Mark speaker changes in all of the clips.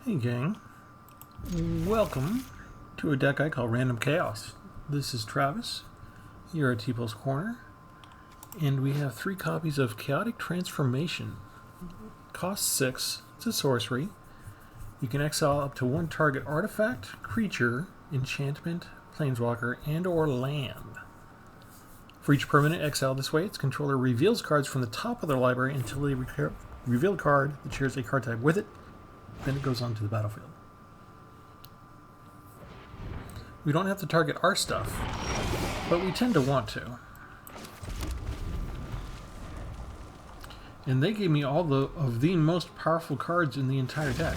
Speaker 1: Hey gang, welcome to a deck I call Random Chaos. This is Travis, here at Tpull's Corner, and we have 3 copies of Chaotic Transformation. Cost 6, it's a sorcery. You can exile up to 1 target artifact, creature, enchantment, planeswalker, and or land. For each permanent exiled this way, its controller reveals cards from the top of their library until they reveal a card that shares a card type with it. Then it goes on to the battlefield. We don't have to target our stuff, but we tend to want to. And they gave me all of the most powerful cards in the entire deck.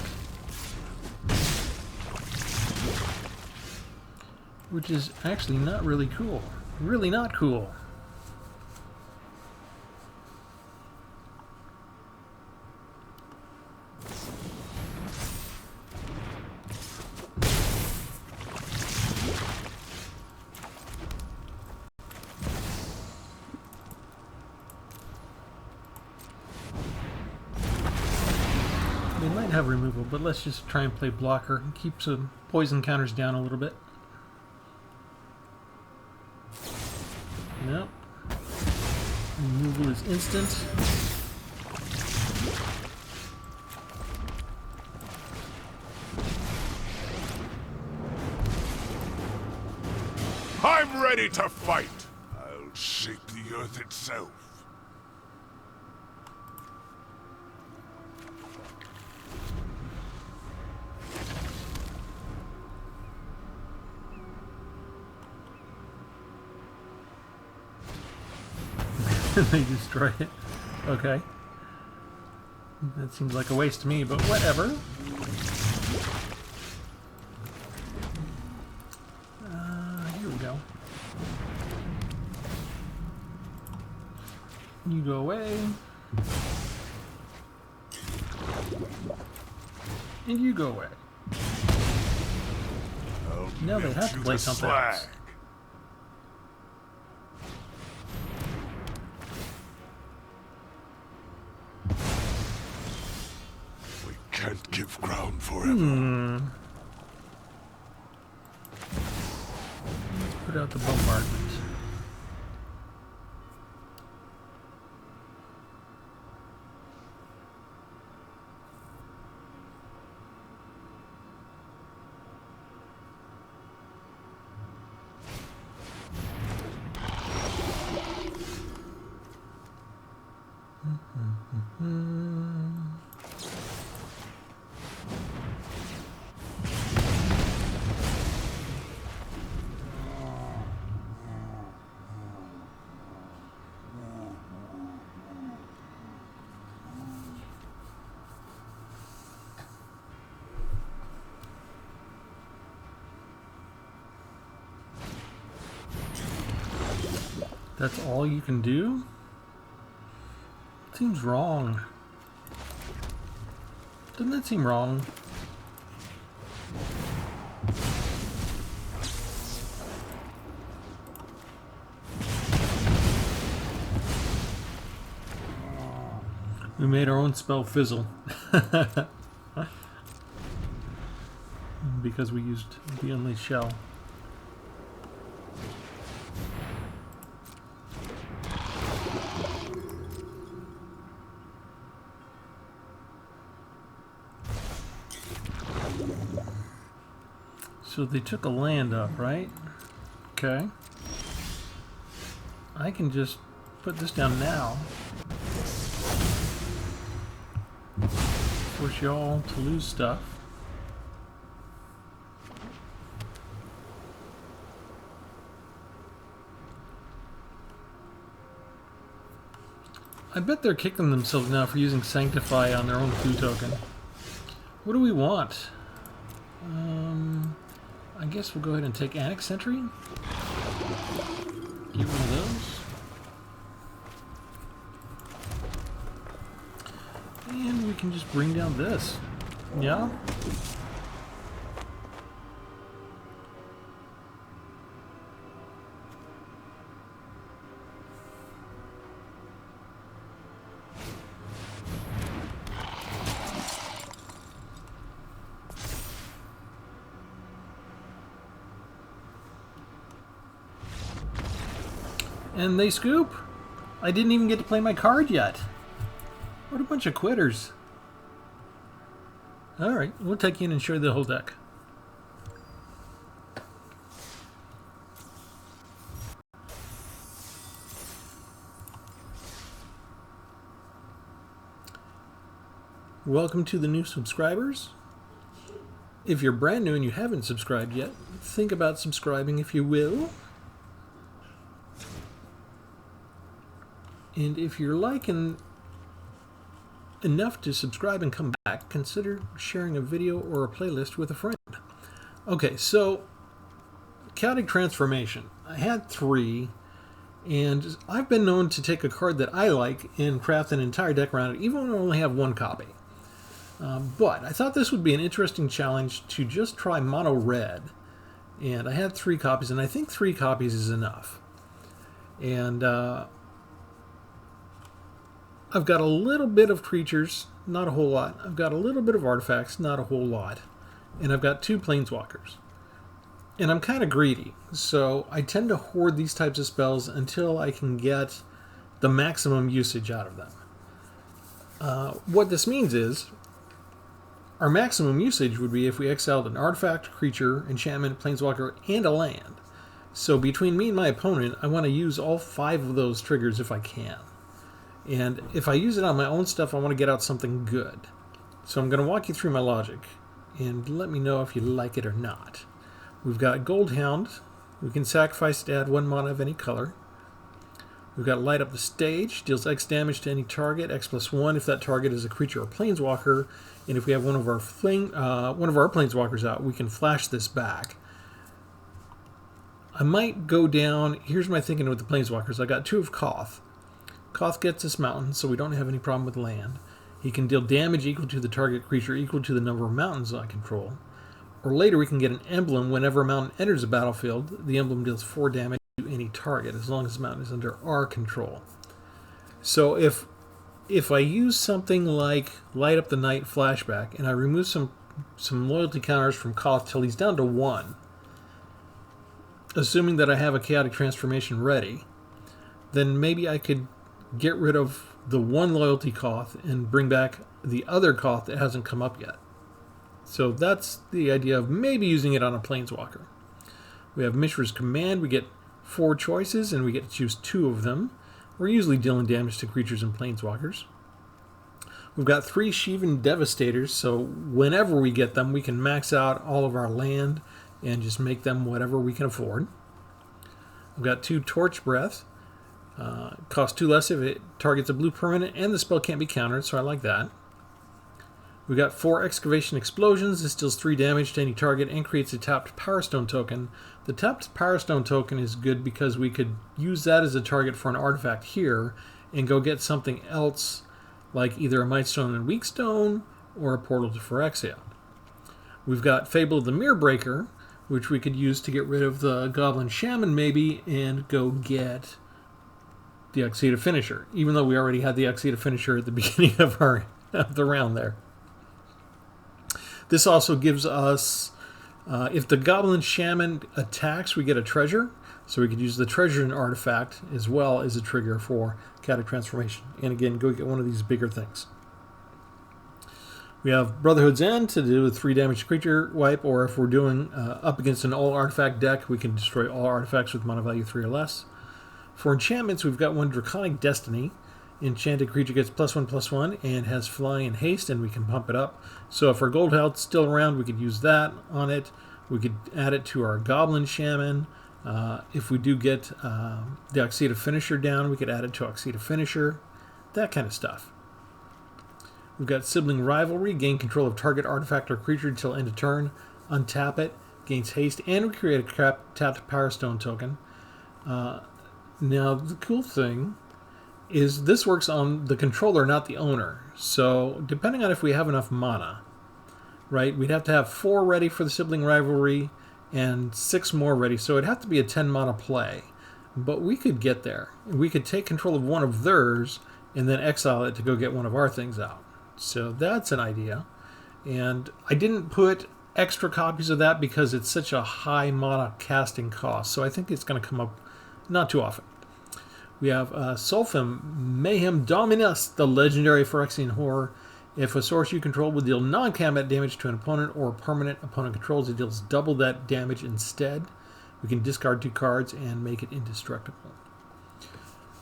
Speaker 1: Which is actually not really cool. Really not cool. They might have removal, but let's just try and play blocker and keep some poison counters down a little bit. Nope. Removal is instant.
Speaker 2: I'm ready to fight! I'll shake the earth itself.
Speaker 1: They destroy it. Okay. That seems like a waste to me, but whatever. Here we go. You go away. And you go away. Now they have to play something else.
Speaker 2: Can't give ground forever.
Speaker 1: Put out the bombardment. That's all you can do? Seems wrong. Doesn't that seem wrong? We made our own spell fizzle. Because we used the Unleashed Shell. So they took a land up, right? Okay. I can just put this down now. Force y'all to lose stuff. I bet they're kicking themselves now for using Sanctify on their own clue token. What do we want? I guess we'll go ahead and take Annex Sentry. Get one of those. And we can just bring down this. Yeah? And they scoop. I didn't even get to play my card yet. What a bunch of quitters. Alright, we'll take you in and show you the whole deck. Welcome to the new subscribers. If you're brand new and you haven't subscribed yet, think about subscribing if you will. And if you're liking enough to subscribe and come back, consider sharing a video or a playlist with a friend. Okay, so Chaotic Transformation. I had 3, and I've been known to take a card that I like and craft an entire deck around it, even when I only have 1 copy. But I thought this would be an interesting challenge to just try mono red. And I had 3 copies, and I think 3 copies is enough. And I've got a little bit of creatures, not a whole lot. I've got a little bit of artifacts, not a whole lot. And I've got 2 planeswalkers. And I'm kind of greedy, so I tend to hoard these types of spells until I can get the maximum usage out of them. What this means is, our maximum usage would be if we exiled an artifact, creature, enchantment, planeswalker, and a land. So between me and my opponent, I want to use all 5 of those triggers if I can. And if I use it on my own stuff, I want to get out something good. So I'm going to walk you through my logic, and let me know if you like it or not. We've got Gold Hound. We can sacrifice to add 1 mana of any color. We've got Light Up the Stage. Deals X damage to any target, X+1 if that target is a creature or planeswalker. And if we have one of our planeswalkers out, we can flash this back. I might go down. Here's my thinking with the planeswalkers. I got 2 of Koth. Koth gets this mountain, so we don't have any problem with land. He can deal damage equal to the target creature equal to the number of mountains I control. Or later we can get an emblem. Whenever a mountain enters the battlefield, the emblem deals 4 damage to any target, as long as the mountain is under our control. So if I use something like Light Up the Night Flashback, and I remove some loyalty counters from Koth till he's down to 1, assuming that I have a Chaotic Transformation ready, then maybe I could get rid of the 1 loyalty Koth and bring back the other Koth that hasn't come up yet. So that's the idea of maybe using it on a planeswalker. We have Mishra's Command. We get 4 choices, and we get to choose 2 of them. We're usually dealing damage to creatures and planeswalkers. We've got 3 Shivan Devastators, so whenever we get them, we can max out all of our land and just make them whatever we can afford. We've got 2 Torch Breath. Costs 2 less if it targets a blue permanent, and the spell can't be countered, so I like that. We've got 4 Excavation Explosions. This deals 3 damage to any target and creates a tapped Power Stone token. The tapped Power Stone token is good because we could use that as a target for an artifact here and go get something else, like either a Mightstone and Weakstone or a Portal to Phyrexian. We've got Fable of the Mirror Breaker, which we could use to get rid of the Goblin Shaman maybe and go get the Exita Finisher, even though we already had the Exita Finisher at the beginning of the round there. This also gives us, if the Goblin Shaman attacks, we get a treasure. So we could use the treasure and artifact as well as a trigger for Chaotic Transformation. And again, go get one of these bigger things. We have Brotherhood's End to do with 3 damage creature wipe, or if we're doing up against an all artifact deck, we can destroy all artifacts with mana value 3 or less. For enchantments, we've got 1 Draconic Destiny. Enchanted creature gets +1/+1 and has fly and haste, and we can pump it up. So if our gold health's still around, we could use that on it. We could add it to our Goblin Shaman. If we do get the Exita Finisher down, we could add it to Exita Finisher. That kind of stuff. We've got Sibling Rivalry. Gain control of target artifact or creature until end of turn. Untap it. Gains haste. And we create a tapped Power Stone token. Now, the cool thing is this works on the controller, not the owner. So depending on if we have enough mana, right, we'd have to have 4 ready for the Sibling Rivalry and 6 more ready. So it'd have to be a 10 mana play. But we could get there. We could take control of one of theirs and then exile it to go get one of our things out. So that's an idea. And I didn't put extra copies of that because it's such a high mana casting cost. So I think it's going to come up not too often. We have Sulfim Mayhem Dominus, the legendary Phyrexian Horror. If a source you control will deal non-combat damage to an opponent or permanent opponent controls, it deals double that damage instead. We can discard 2 cards and make it indestructible.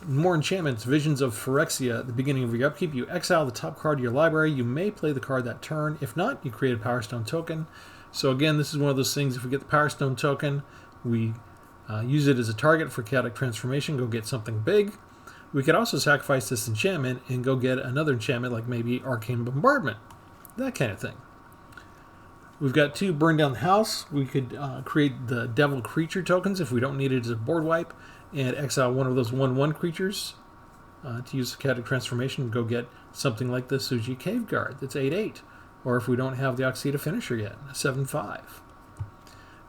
Speaker 1: More enchantments. Visions of Phyrexia. At the beginning of your upkeep, you exile the top card of your library. You may play the card that turn. If not, you create a Power Stone token. So again, this is one of those things, if we get the Power Stone token, we use it as a target for Chaotic Transformation, go get something big. We could also sacrifice this enchantment and go get another enchantment, like maybe Arcane Bombardment. That kind of thing. We've got 2 Burn Down the House. We could create the Devil Creature tokens if we don't need it as a board wipe, and exile one of those 1/1 creatures to use Chaotic Transformation and go get something like the Suji Cave Guard that's 8/8. Or if we don't have the Oxida Finisher yet, 7/5.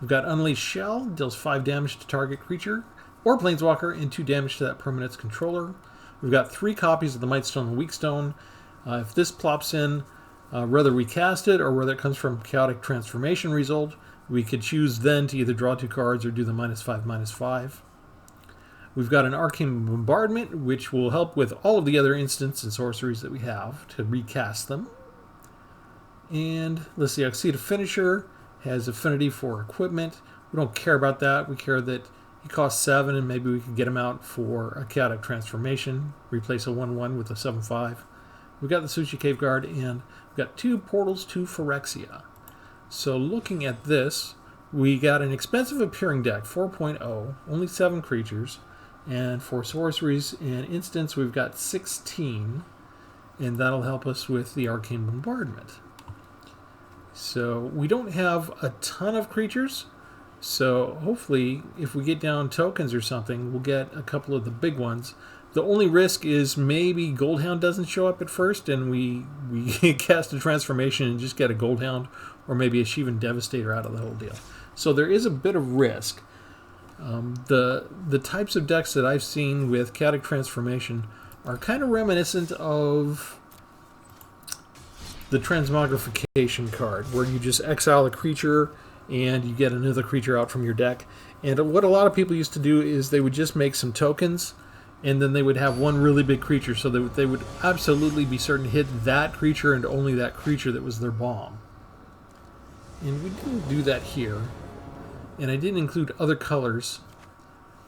Speaker 1: We've got Unleashed Shell, deals 5 damage to target creature or Planeswalker and 2 damage to that permanent's controller. We've got 3 copies of the Mightstone and Weakstone. If this plops in, whether we cast it or whether it comes from Chaotic Transformation result, we could choose then to either draw 2 cards or do the -5/-5. We've got an Arcane Bombardment, which will help with all of the other instants and sorceries that we have to recast them. And let's see, Oxida Finisher has affinity for equipment. We don't care about that. We care that he costs 7, and maybe we could get him out for a Chaotic Transformation. Replace a 1/1 with a 7/5. We've got the Sushi Cave Guard, and we've got 2 portals to Phyrexia. So looking at this, we got an expensive appearing deck, 4.0, only 7 creatures. And for sorceries and instants, we've got 16, and that'll help us with the Arcane Bombardment. So we don't have a ton of creatures, so hopefully if we get down tokens or something, we'll get a couple of the big ones. The only risk is maybe Goldhound doesn't show up at first and we cast a transformation and just get a Goldhound or maybe a Shivan Devastator out of the whole deal. So there is a bit of risk. The types of decks that I've seen with Chaotic Transformation are kind of reminiscent of the Transmogrification card, where you just exile a creature and you get another creature out from your deck. And what a lot of people used to do is they would just make some tokens, and then they would have one really big creature, so that they would absolutely be certain to hit that creature and only that creature that was their bomb. And we didn't do that here. And I didn't include other colors.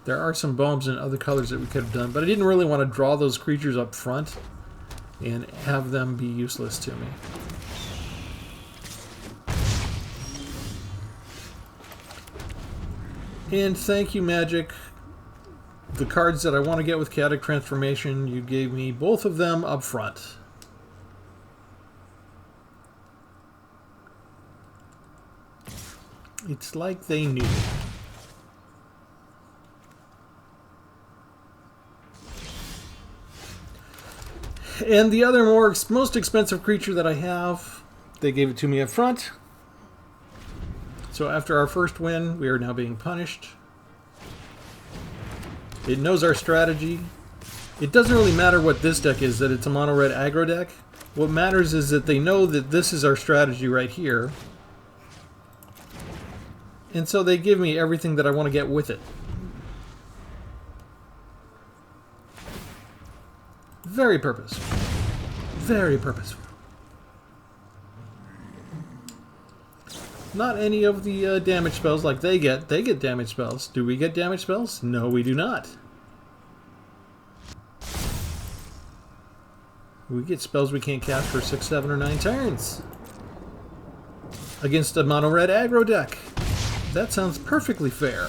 Speaker 1: There are some bombs in other colors that we could have done, but I didn't really want to draw those creatures up front and have them be useless to me. And thank you, Magic. The cards that I want to get with Chaotic Transformation, you gave me both of them up front. It's like they knew. And the other most expensive creature that I have, they gave it to me up front. So after our first win, we are now being punished. It knows our strategy. It doesn't really matter what this deck is, that it's a mono-red aggro deck. What matters is that they know that this is our strategy right here. And so they give me everything that I want to get with it. Very purposeful. Very purposeful. Not any of the damage spells like they get. They get damage spells. Do we get damage spells? No, we do not. We get spells we can't cast for 6, 7, or 9 turns. Against a mono-red aggro deck. That sounds perfectly fair.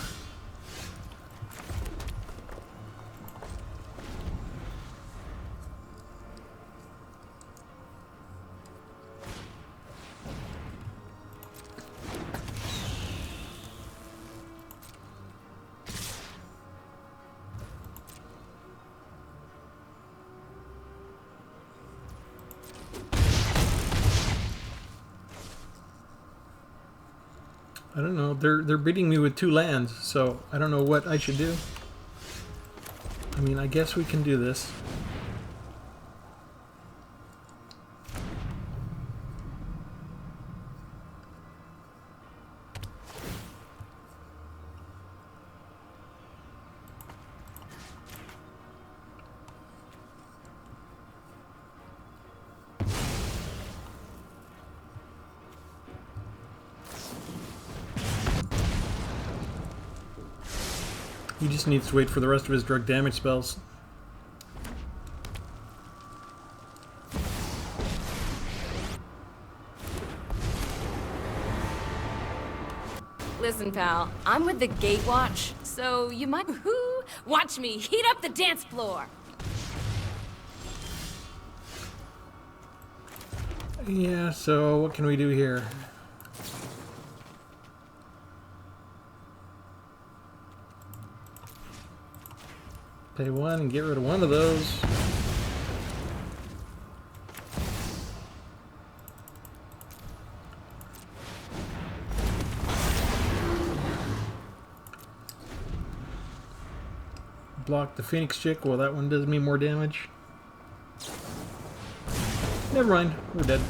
Speaker 1: I don't know. They're beating me with 2 lands, so I don't know what I should do. I mean, I guess we can do this. He just needs to wait for the rest of his direct damage spells.
Speaker 3: Listen, pal, I'm with the Gatewatch, so you might... Woohoo! Watch me heat up the dance floor!
Speaker 1: Yeah, so what can we do here? Pay one and get rid of one of those. Block the Phoenix chick. Well, that one does me more damage. Never mind. We're dead.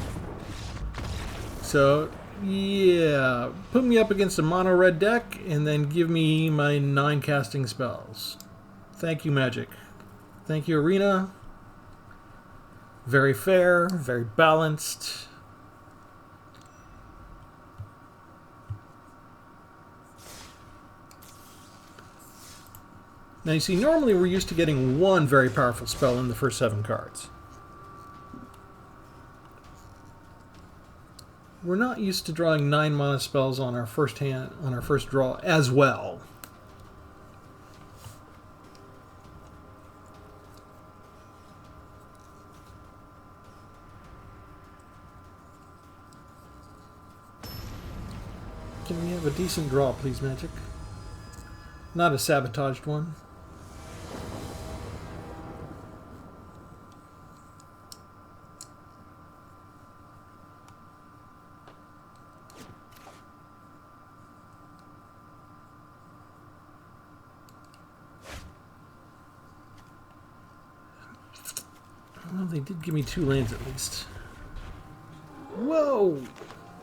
Speaker 1: So, yeah. Put me up against a mono red deck and then give me my 9 casting spells. Thank you, Magic. Thank you, Arena. Very fair. Very balanced. Now you see, normally we're used to getting one very powerful spell in the first 7 cards. We're not used to drawing 9 mana spells on our first draw as well. Can we have a decent draw, please, Magic? Not a sabotaged one. Well, they did give me 2 lands at least. Whoa!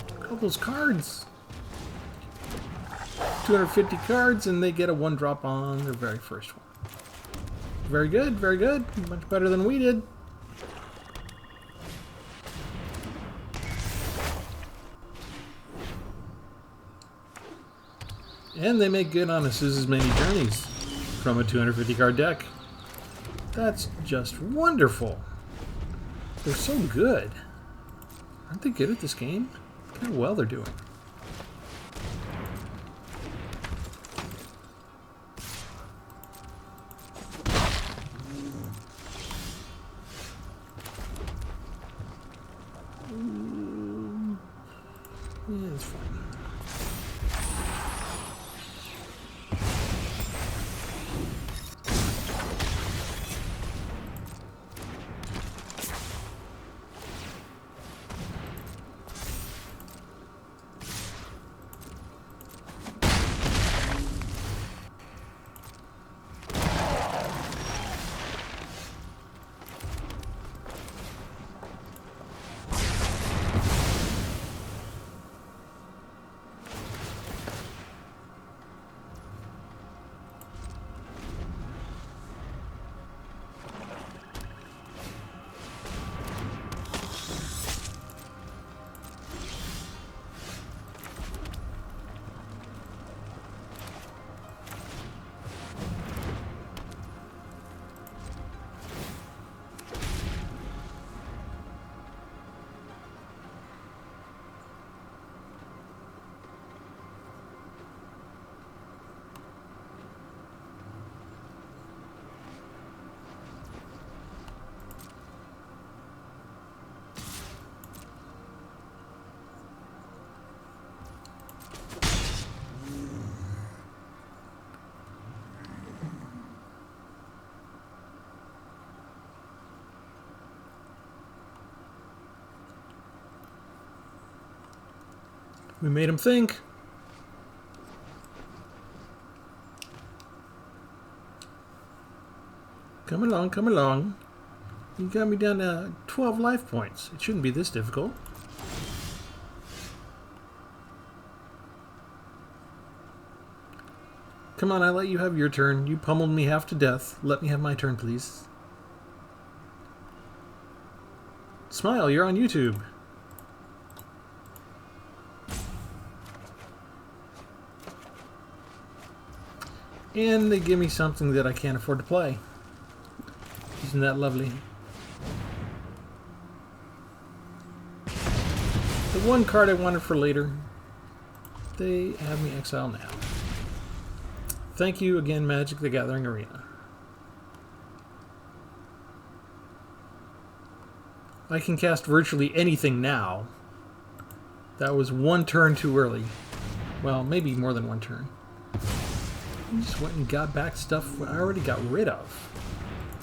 Speaker 1: Look at all those cards! 250 cards, and they get a 1-drop on their very first one. Very good, very good. Much better than we did. And they make good on a Suze's Many Journeys from a 250 card deck. That's just wonderful. They're so good. Aren't they good at this game? Look how well they're doing. Yeah, it's fine. We made him think. Come along, come along. You got me down to 12 life points. It shouldn't be this difficult. Come on, I let you have your turn. You pummeled me half to death. Let me have my turn, please. Smile, you're on YouTube. And they give me something that I can't afford to play. Isn't that lovely? The one card I wanted for later, they have me exile now. Thank you again, Magic the Gathering Arena. I can cast virtually anything now. That was one turn too early. Well, maybe more than one turn. I just went and got back stuff I already got rid of.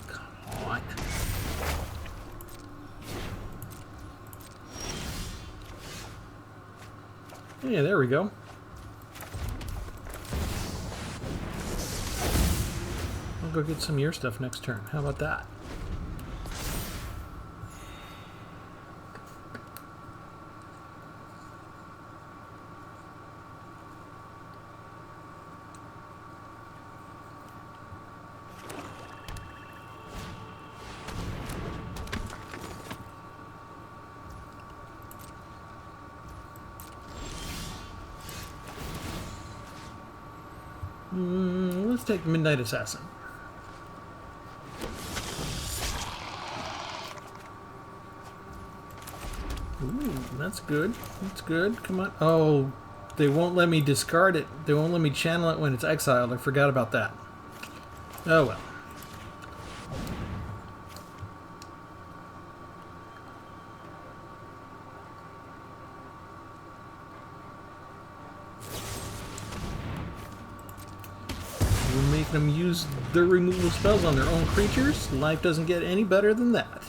Speaker 1: Come on. Yeah, there we go. I'll go get some of your stuff next turn. How about that? Let's take Midnight Assassin. Ooh, that's good. That's good. Come on. Oh, they won't let me discard it. They won't let me channel it when it's exiled. I forgot about that. Oh well. We're making them use their removal spells on their own creatures. Life doesn't get any better than that.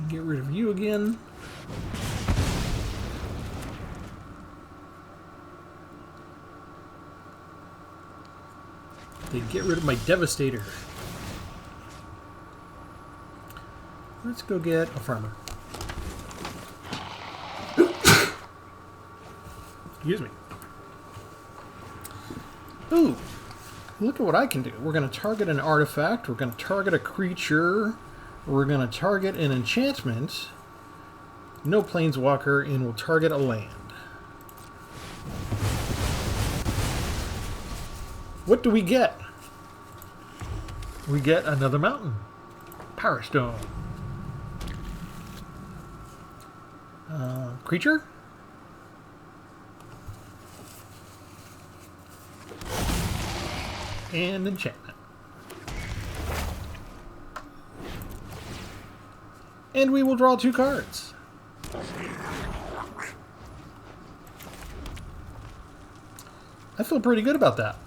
Speaker 1: Get rid of you again. They get rid of my Devastator. Let's go get a farmer. Excuse me. Ooh, look at what I can do. We're going to target an artifact. We're going to target a creature. We're going to target an enchantment. No planeswalker, and we'll target a land. What do we get? We get another mountain. Power Stone. Creature? And enchantment. And we will draw 2 cards. I feel pretty good about that.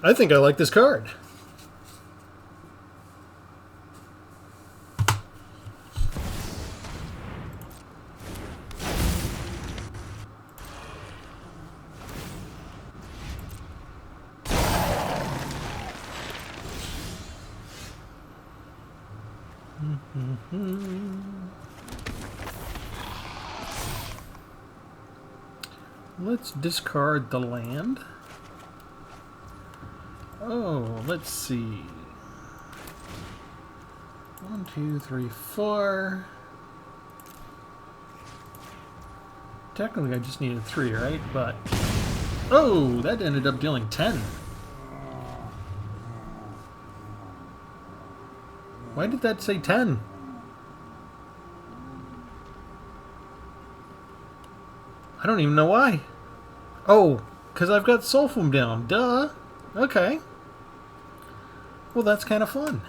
Speaker 1: I think I like this card. Let's discard the land. Oh, let's see. 1, 2, 3, 4. Technically, I just needed 3, right? But oh, that ended up dealing 10. Why did that say 10? I don't even know why. Oh, because I've got Soulfum down. Duh. Okay. Well, that's kind of fun.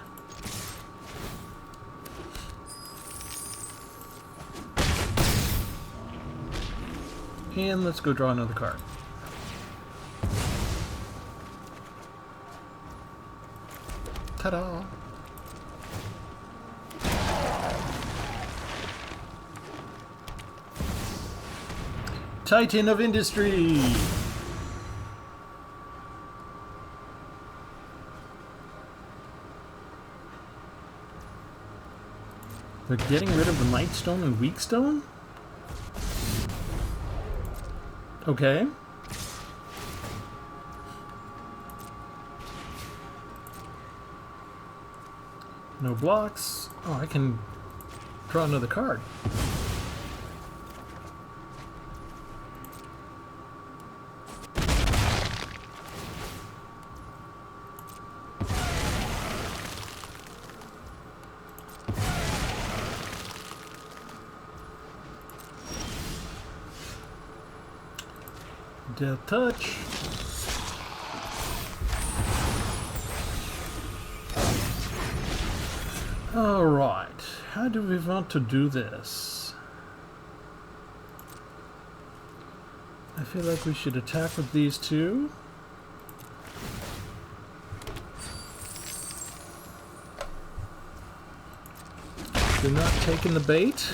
Speaker 1: And let's go draw another card. Ta-da! Titan of Industry! They're getting rid of the Might Stone and Weak Stone? Okay. No blocks. Oh, I can draw another card. Death Touch. Alright, how do we want to do this? I feel like we should attack with these two. They're not taking the bait.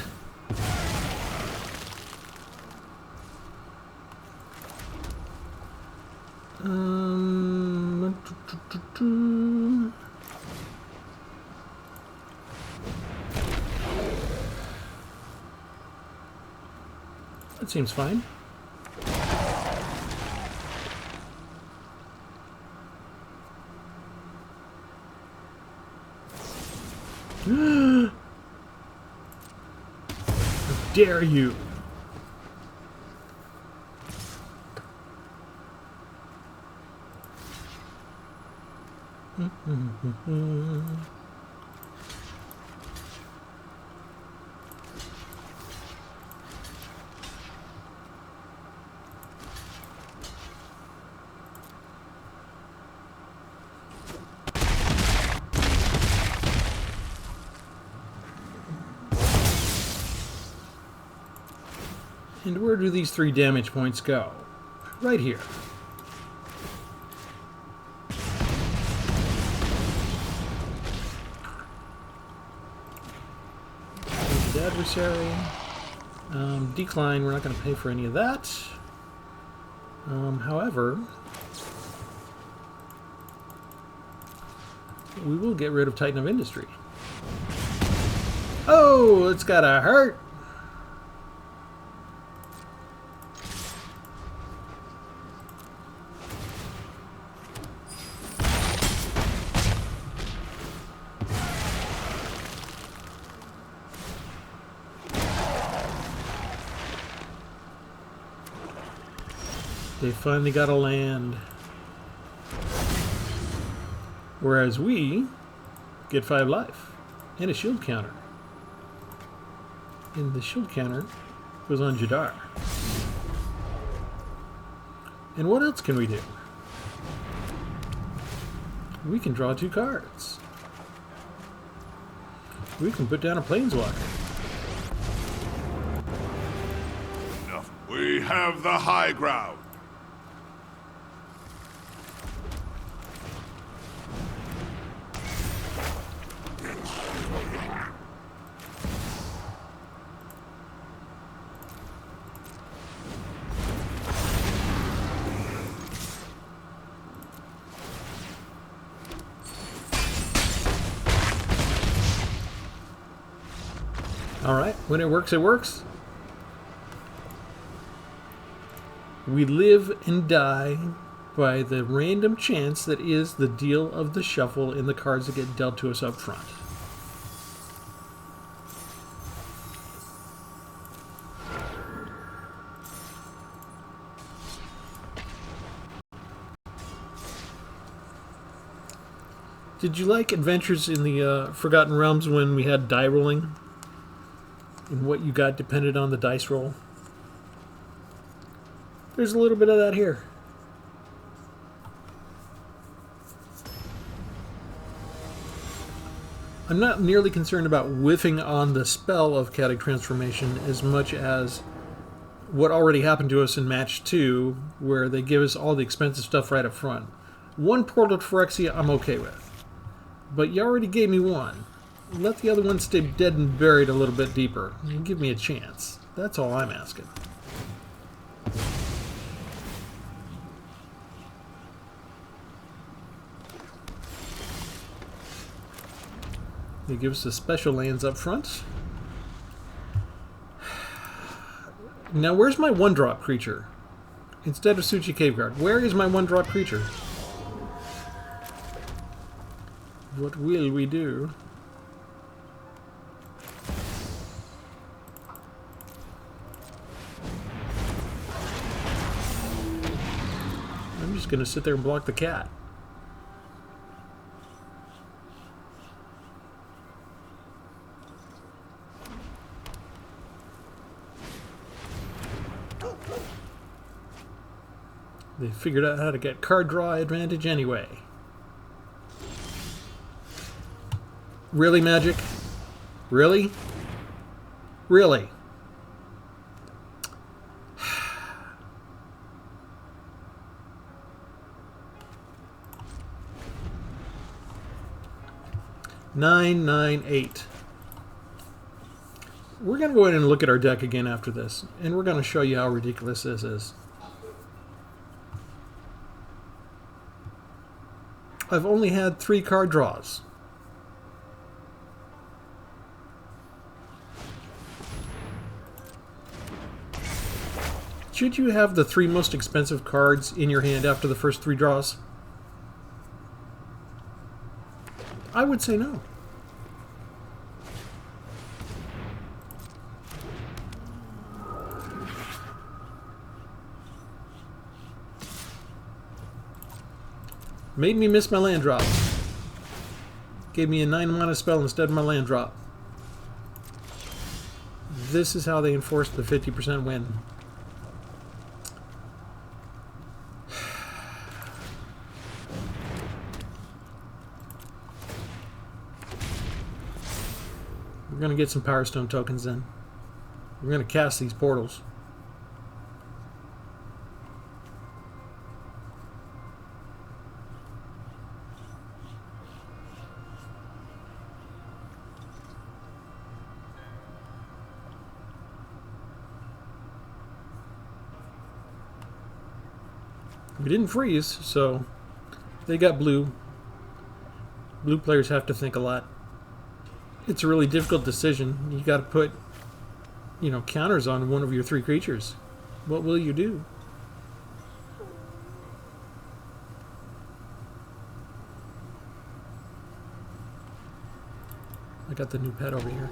Speaker 1: That seems fine. How dare you! And where do these 3 damage points go? Right here. The adversary. Decline, we're not going to pay for any of that. However, we will get rid of Titan of Industry. Oh, it's gotta hurt! They finally got a land. Whereas we get 5 life and a shield counter. And the shield counter was on Jadar. And what else can we do? We can draw 2 cards. We can put down a planeswalker.
Speaker 2: We have the high ground.
Speaker 1: Alright, when it works, it works. We live and die by the random chance that is the deal of the shuffle in the cards that get dealt to us up front. Did you like Adventures in the Forgotten Realms when we had die rolling? And what you got depended on the dice roll? There's a little bit of that here. I'm not nearly concerned about whiffing on the spell of Chaotic Transformation as much as what already happened to us in match 2, where they give us all the expensive stuff right up front. 1 Portal to Phyrexia I'm okay with. But you already gave me 1. Let the other one stay dead and buried a little bit deeper. And give me a chance. That's all I'm asking. They give us the special lands up front. Now, where's my one-drop creature? Instead of Suchi Cave Guard, where is my one-drop creature? What will we do? I'm just going to sit there and block the cat. They figured out how to get card draw advantage anyway. Really, Magic? Really? Really? Nine, 9, 8. We're going to go ahead and look at our deck again after this, and we're going to show you how ridiculous this is. I've only had 3 card draws. Should you have the 3 most expensive cards in your hand after the first 3 draws? I would say no. Made me miss my land drop. Gave me a 9-mana spell instead of my land drop. This is how they enforced the 50% win. We're going to get some Power Stone tokens in. We're going to cast these portals. We didn't freeze, so they got blue. Blue players have to think a lot. It's a really difficult decision. You got to put, you know, counters on one of your 3 creatures. What will you do? I got the new pet over here.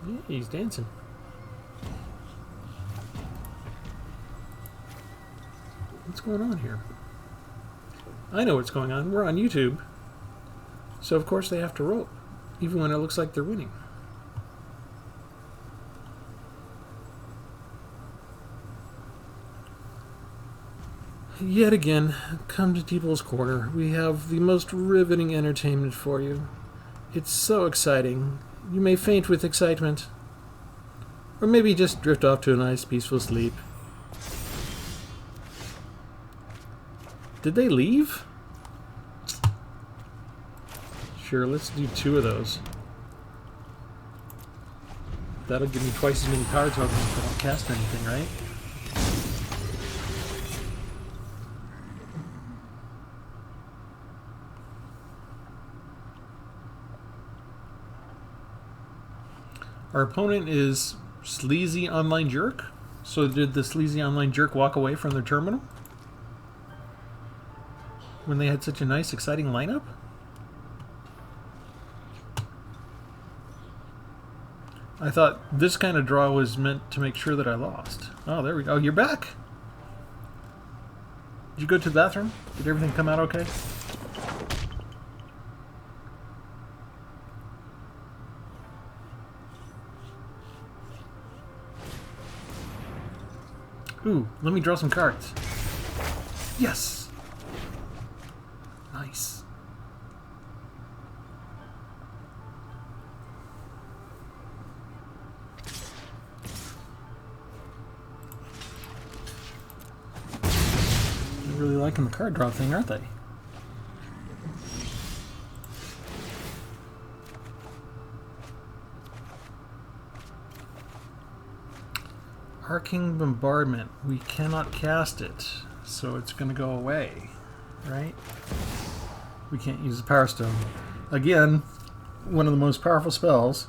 Speaker 1: Yeah, he's dancing. What's going on here? I know what's going on. We're on YouTube. So of course they have to rope, even when it looks like they're winning. Yet again, come to Tpull's Corner. We have the most riveting entertainment for you. It's so exciting. You may faint with excitement. Or maybe just drift off to a nice, peaceful sleep. Did they leave? Sure, let's do 2 of those. That'll give me twice as many power tokens if I don't cast anything, right? Our opponent is Sleazy Online Jerk. So did the Sleazy Online Jerk walk away from their terminal? When they had such a nice, exciting lineup? I thought this kind of draw was meant to make sure that I lost. Oh, there we go. You're back! Did you go to the bathroom? Did everything come out okay? Ooh, let me draw some cards. Yes! Nice. They're really liking the card draw thing, aren't they? Arcing Bombardment. We cannot cast it, so it's going to go away. right? We can't use the Power Stone. Again, one of the most powerful spells.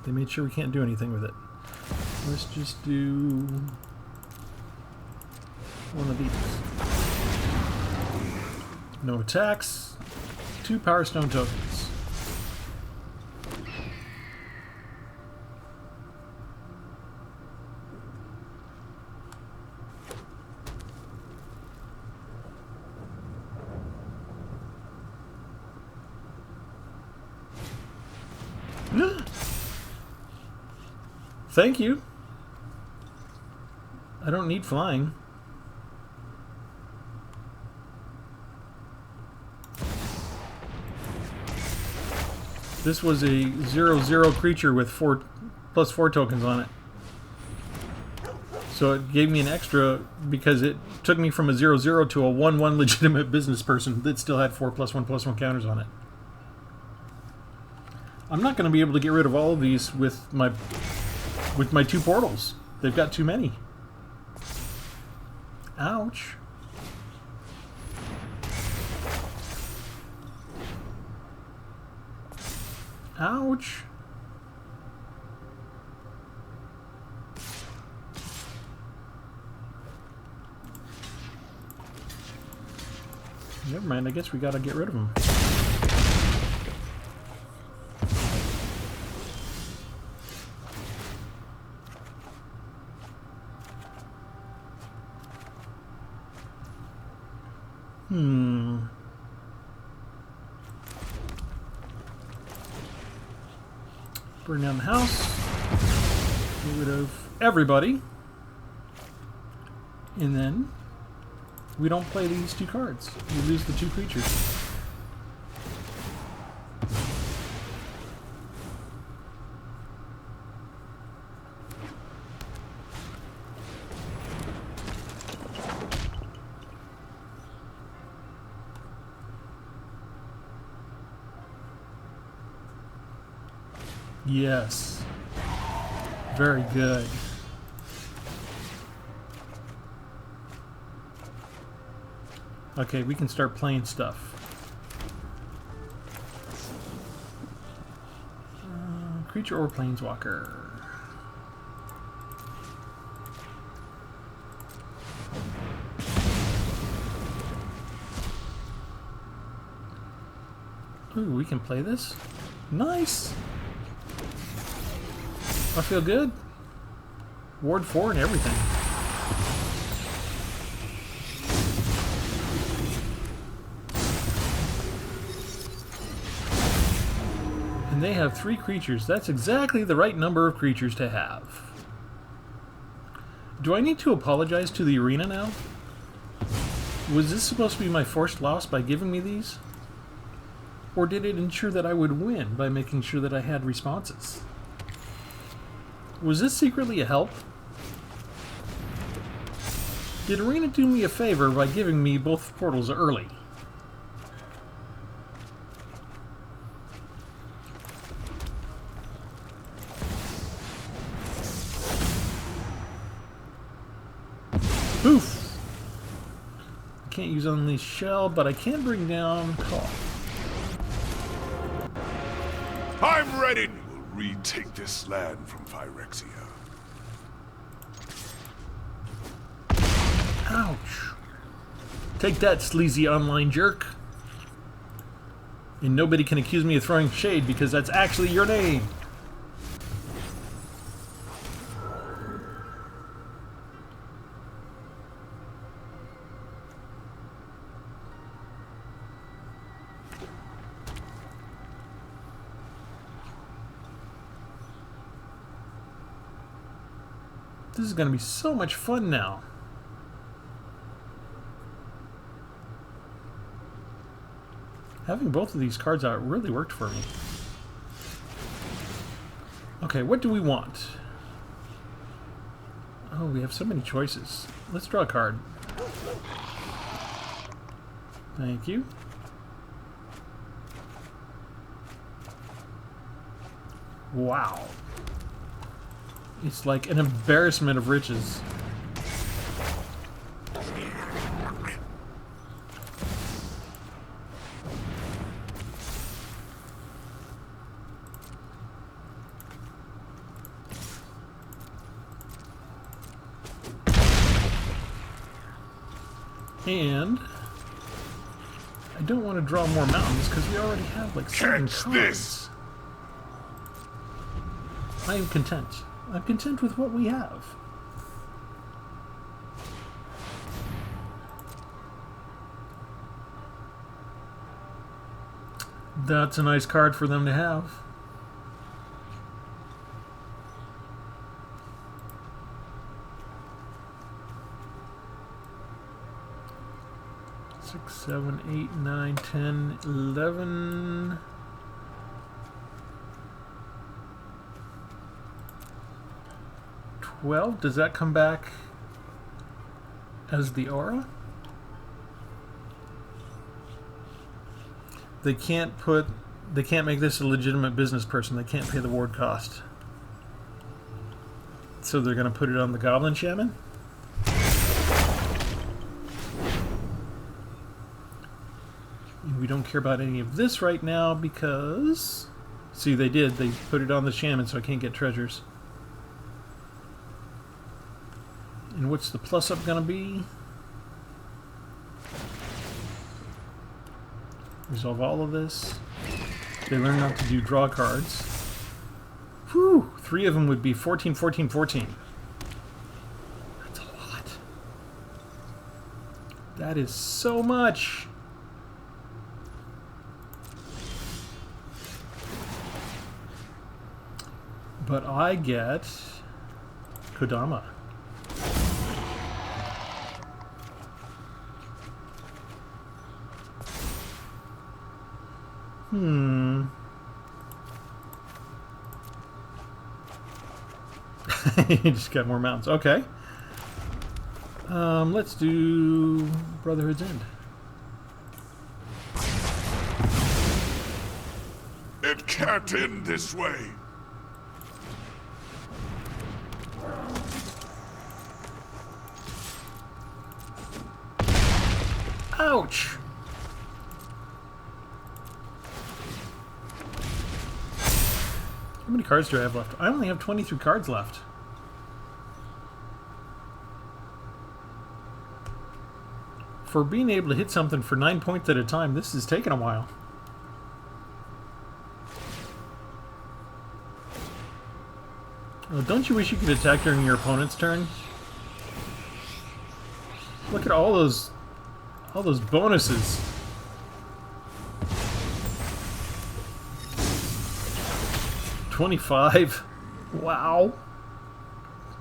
Speaker 1: They made sure we can't do anything with it. Let's just do one of these. No attacks. 2 Power Stone tokens. Thank you. I don't need flying. This was a 0/0 creature with +4 tokens on it. So it gave me an extra because it took me from a 0/0 to a 1/1 legitimate business person that still had 4 +1/+1 counters on it. I'm not going to be able to get rid of all of these with my 2 portals. They've got too many. Ouch. Ouch. Never mind, I guess we gotta get rid of them. Burn down the house. Get rid of everybody. And then we don't play these 2 cards. We lose the 2 creatures. Yes. Very good. Okay, we can start playing stuff. Creature or planeswalker. Ooh, we can play this? Nice! I feel good. Ward 4 and everything. And they have 3 creatures. That's exactly the right number of creatures to have. Do I need to apologize to the arena now? Was this supposed to be my forced loss by giving me these? Or did it ensure that I would win by making sure that I had responses? Was this secretly a help? Did Arena do me a favor by giving me both portals early? Poof! I can't use Unleashed Shell, but I can bring down Call.
Speaker 2: I'm ready. We will retake this land from Phyrexia.
Speaker 1: Ouch. Take that, sleazy online jerk. And nobody can accuse me of throwing shade because that's actually your name. This is going to be so much fun now. Having both of these cards out really worked for me. Okay, what do we want? Oh, we have so many choices. Let's draw a card. Thank you. Wow. It's like an embarrassment of riches. And I don't want to draw more mountains because we already have like 7
Speaker 2: Catch
Speaker 1: cards.
Speaker 2: this!
Speaker 1: I am content. I'm content with what we have. That's a nice card for them to have. Six, 7, 8, 9, 10, 11. 12. Does that come back as the aura? They can't make this a legitimate business person. They can't pay the ward cost. So they're going to put it on the Goblin Shaman? And we don't care about any of this right now because... See, they did. They put it on the Shaman so I can't get treasures. And what's the plus up going to be? Resolve all of this. They learn not to do draw cards. Whew! 3 of them would be 14, 14, 14. That's a lot. That is so much. But I get Kodama. You just got more mountains. Okay. Let's do Brotherhood's End.
Speaker 2: It can't end this way.
Speaker 1: Ouch! How many cards do I have left? I only have 23 cards left. For being able to hit something for 9 points at a time, this is taking a while. Oh, don't you wish you could attack during your opponent's turn? Look at all those bonuses. $25. Wow.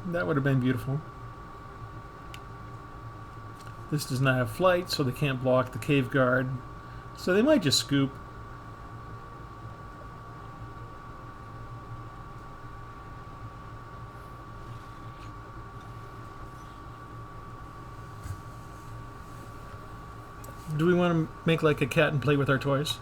Speaker 1: That would have been beautiful. This does not have flight, so they can't block the cave guard. So they might just scoop. Do we want to make like a cat and play with our toys?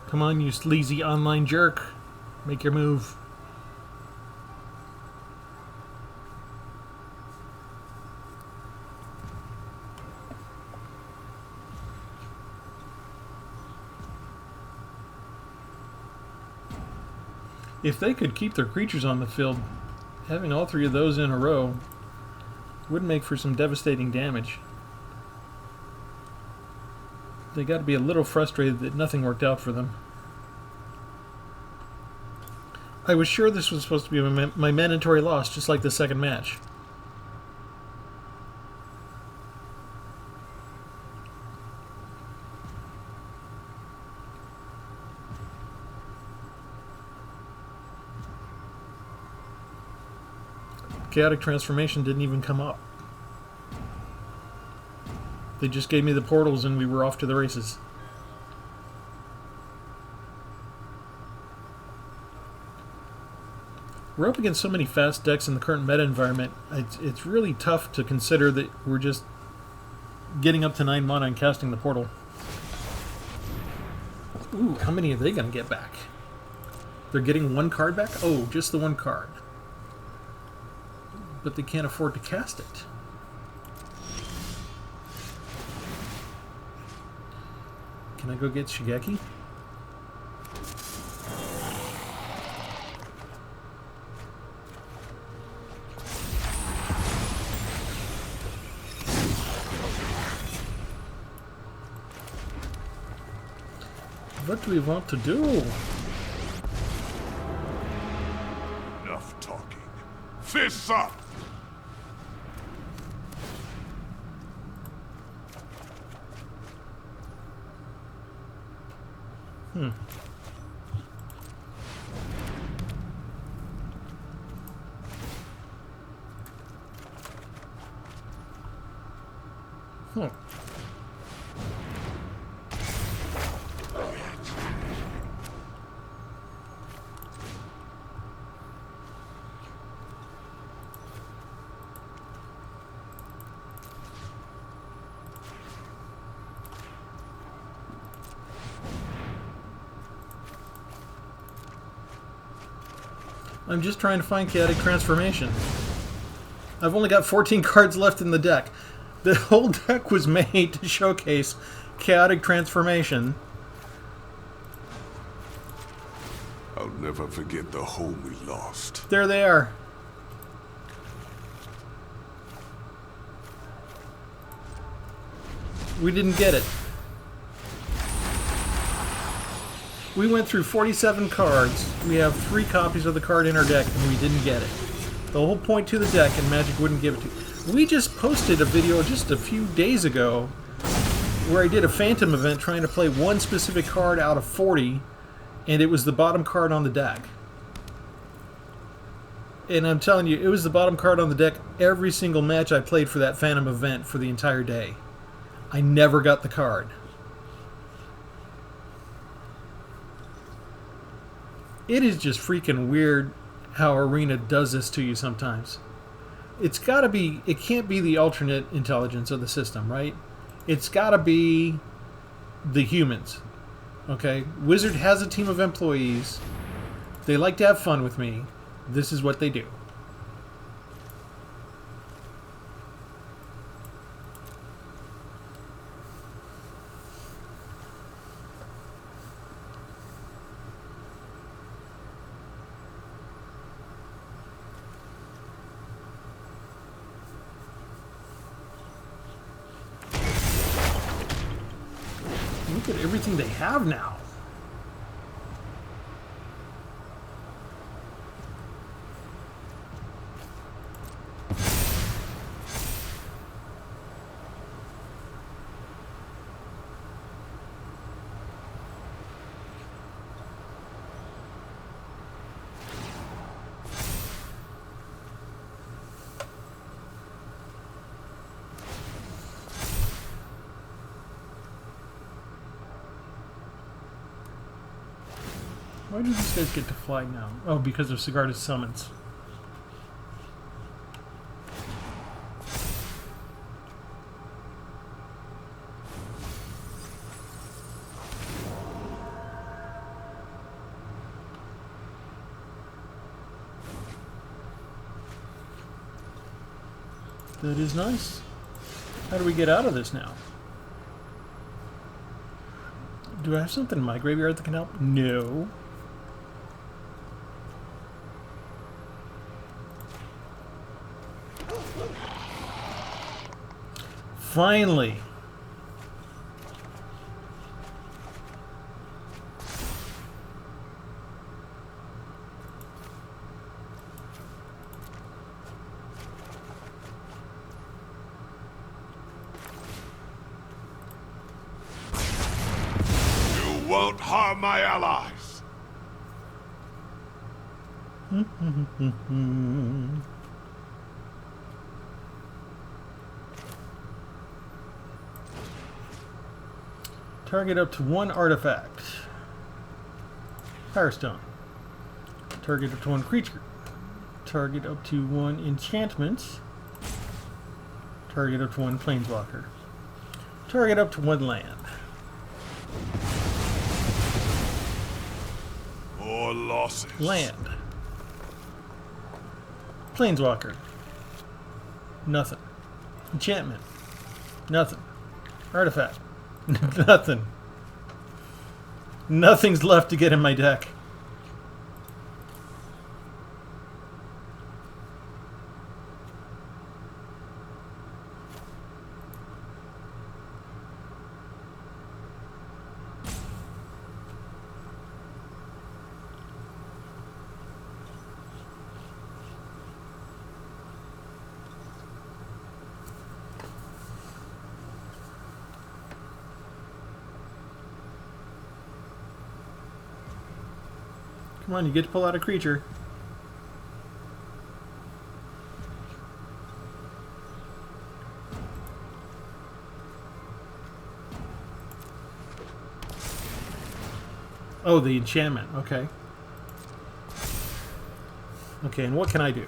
Speaker 1: Come on, you sleazy online jerk. Make your move. If they could keep their creatures on the field, having all 3 of those in a row would make for some devastating damage. They got to be a little frustrated that nothing worked out for them. I was sure this was supposed to be my mandatory loss, just like the second match. Chaotic Transformation didn't even come up. They just gave me the portals and we were off to the races. We're up against so many fast decks in the current meta environment, it's really tough to consider that we're just getting up to 9 mana and casting the portal. Ooh, how many are they going to get back? They're getting 1 card back? Oh, just the 1 card. but they can't afford to cast it. Can I go get Shigeki? What do we want to do?
Speaker 2: Enough talking. Fists up!
Speaker 1: Hmm. I'm just trying to find Chaotic Transformation. I've only got 14 cards left in the deck. The whole deck was made to showcase Chaotic Transformation.
Speaker 2: I'll never forget the home we lost.
Speaker 1: There they are. We didn't get it. We went through 47 cards. We have 3 copies of the card in our deck, and we didn't get it. The whole point to the deck, and Magic wouldn't give it to you. We just posted a video just a few days ago where I did a Phantom event trying to play one specific card out of 40, and it was the bottom card on the deck. And I'm telling you, it was the bottom card on the deck every single match I played for that Phantom event for the entire day. I never got the card. It is just freaking weird how Arena does this to you sometimes. It's got to be, it can't be the alternate intelligence of the system, right? It's got to be the humans, okay? Wizard has a team of employees. They like to have fun with me. This is what they do. Look at everything they have now. Why do these guys get to fly now? Oh, because of Sigarda's summons. That is nice. How do we get out of this now? Do I have something in my graveyard that can help? No. Finally.
Speaker 2: You won't harm my allies.
Speaker 1: Target up to 1 artifact. Firestone. Target up to 1 creature. Target up to 1 enchantment. Target up to 1 planeswalker. Target up to 1 land.
Speaker 2: More losses.
Speaker 1: Land. Planeswalker. Nothing. Enchantment. Nothing. Artifact. Nothing. Nothing's left to get in my deck. Come on, you get to pull out a creature. Oh, the enchantment. Okay. Okay, and what can I do?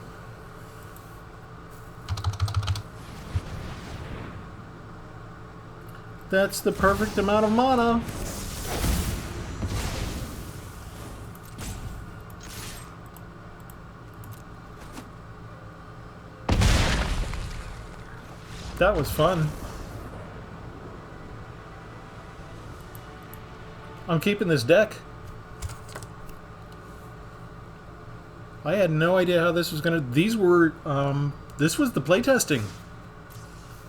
Speaker 1: That's the perfect amount of mana. That was fun. I'm keeping this deck. I had no idea how this was gonna... These were... this was the playtesting.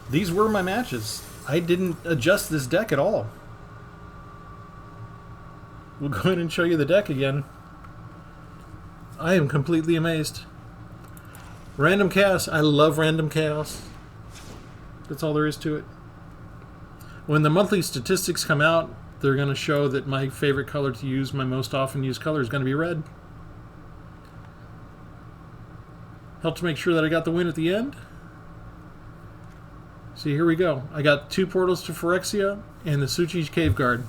Speaker 1: These were my matches. I didn't adjust this deck at all. We'll go ahead and show you the deck again. I am completely amazed. Random chaos. I love random chaos. That's all there is to it. When the monthly statistics come out, they're going to show that my favorite color to use, my most often used color, is going to be red. Helped to make sure that I got the win at the end. See, here we go. I got 2 portals to Phyrexia and the Suchi's Cave Guard.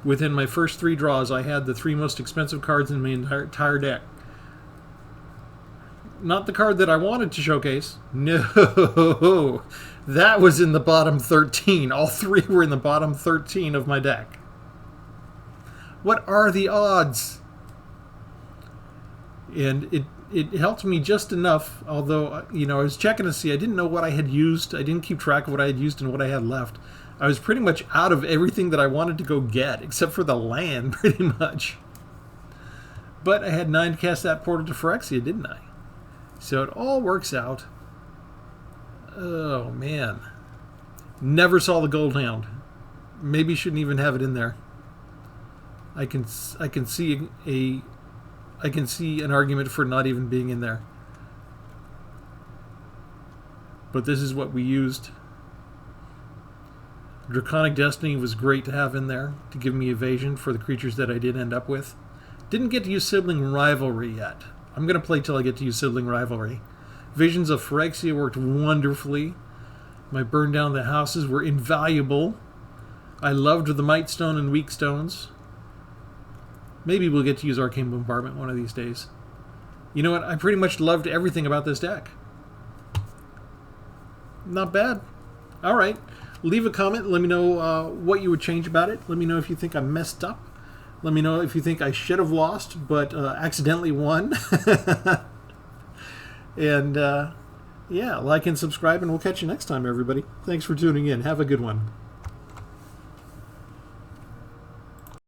Speaker 1: Within my first 3 draws, I had the 3 most expensive cards in my entire deck. Not the card that I wanted to showcase. No! That was in the bottom 13. All 3 were in the bottom 13 of my deck. What are the odds? And it helped me just enough, although, you know, I was checking to see. I didn't know what I had used. I didn't keep track of what I had used and what I had left. I was pretty much out of everything that I wanted to go get, except for the land, pretty much. But I had 9 to cast that portal to Phyrexia, didn't I? So it all works out. Oh, man. Never saw the Gold Hound. Maybe shouldn't even have it in there. I can see an argument for not even being in there. But this is what we used. Draconic Destiny was great to have in there to give me evasion for the creatures that I did end up with. Didn't get to use Sibling Rivalry yet. I'm going to play till I get to use Sibling Rivalry. Visions of Phyrexia worked wonderfully. My burn down the houses were invaluable. I loved the Might Stone and Weak Stones. Maybe we'll get to use Arcane Bombardment one of these days. You know what? I pretty much loved everything about this deck. Not bad. All right. Leave a comment. Let me know what you would change about it. Let me know if you think I messed up. Let me know if you think I should have lost, but accidentally won. And, yeah, like and subscribe, and we'll catch you next time, everybody. Thanks for tuning in. Have a good one.